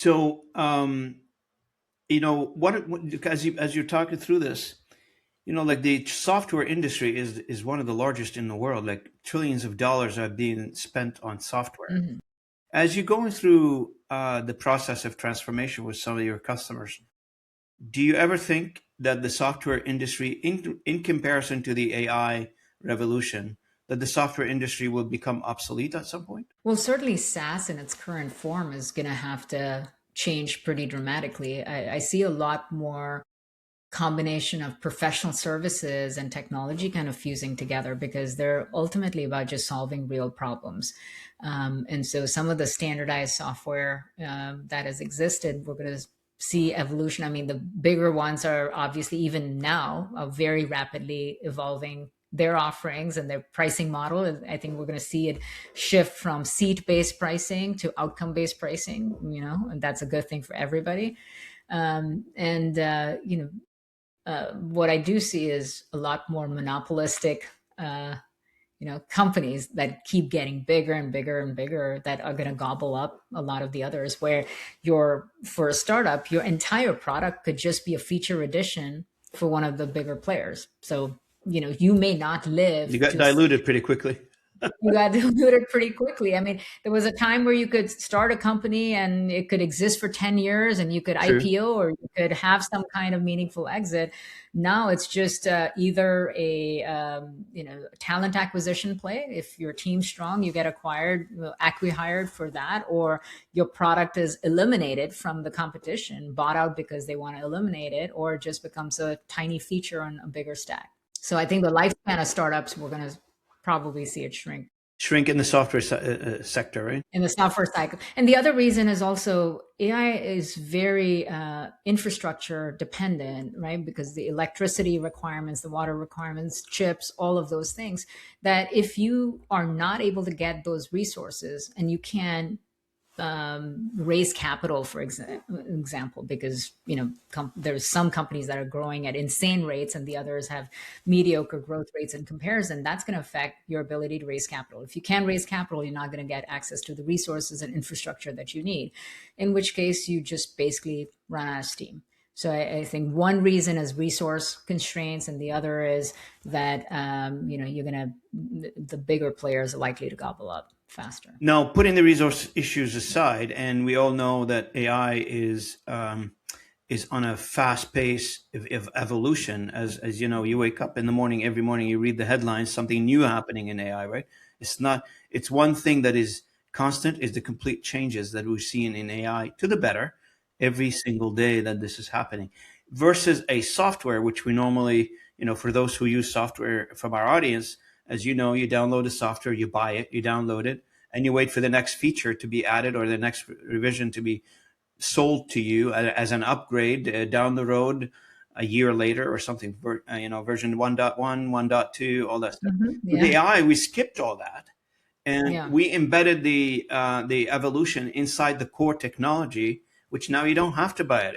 So, as you're talking through this, like the software industry is one of the largest in the world. Like trillions of dollars are being spent on software. Mhm. As you're going through the process of transformation with some of your customers, do you ever think that the software industry, in comparison to the AI revolution, that the software industry will become obsolete at some point? Well, certainly SaaS in its current form is going to have to change pretty dramatically. I see a lot more combination of professional services and technology kind of fusing together because they're ultimately about just solving real problems. And so some of the standardized software that has existed, we're going to see evolution. I mean, the bigger ones are obviously even now very rapidly evolving their offerings and their pricing model. I think we're going to see it shift from seat-based pricing to outcome-based pricing, and that's a good thing for everybody. And what I do see is a lot more monopolistic, companies that keep getting bigger and bigger and bigger that are going to gobble up a lot of the others. Where for a startup, your entire product could just be a feature addition for one of the bigger players. So you may not You live got to diluted pretty quickly. you got diluted pretty quickly. I mean, there was a time where you could start a company and it could exist for 10 years and you could True. IPO or you could have some kind of meaningful exit. Now it's just either a talent acquisition play. If your team's strong, you get acquired, acqui-hired for that, or your product is eliminated from the competition, bought out because they want to eliminate it, or it just becomes a tiny feature on a bigger stack. So I think the lifespan of startups, we're going to probably see it shrink Shrink in the software sector, right? in the software cycle. And the other reason is also AI is very infrastructure dependent, right? Because the electricity requirements, the water requirements, chips, all of those things, that if you are not able to get those resources and you can raise capital, for example, because there's some companies that are growing at insane rates and the others have mediocre growth rates in comparison. That's going to affect your ability to raise capital. If you can raise capital, you're not going to get access to the resources and infrastructure that you need, in which case you just basically run out of steam. So I think one reason is resource constraints, and the other is that the bigger players are likely to gobble up faster. Now, putting the resource issues aside, and we all know that AI is on a fast pace of evolution. As you know, you wake up in the morning, every morning you read the headlines, something new happening in AI, right? It's not. It's one thing that is constant is the complete changes that we're seeing in AI to the better every single day that this is happening, versus a software which we normally, for those who use software from our audience, as you know, you download the software, you buy it, you download it, and you wait for the next feature to be added or the next revision to be sold to you as an upgrade down the road a year later or something, version 1.1, 1.2, all that stuff. With Yeah. AI, we skipped all that and Yeah. we embedded the evolution inside the core technology, which now you don't have to buy it.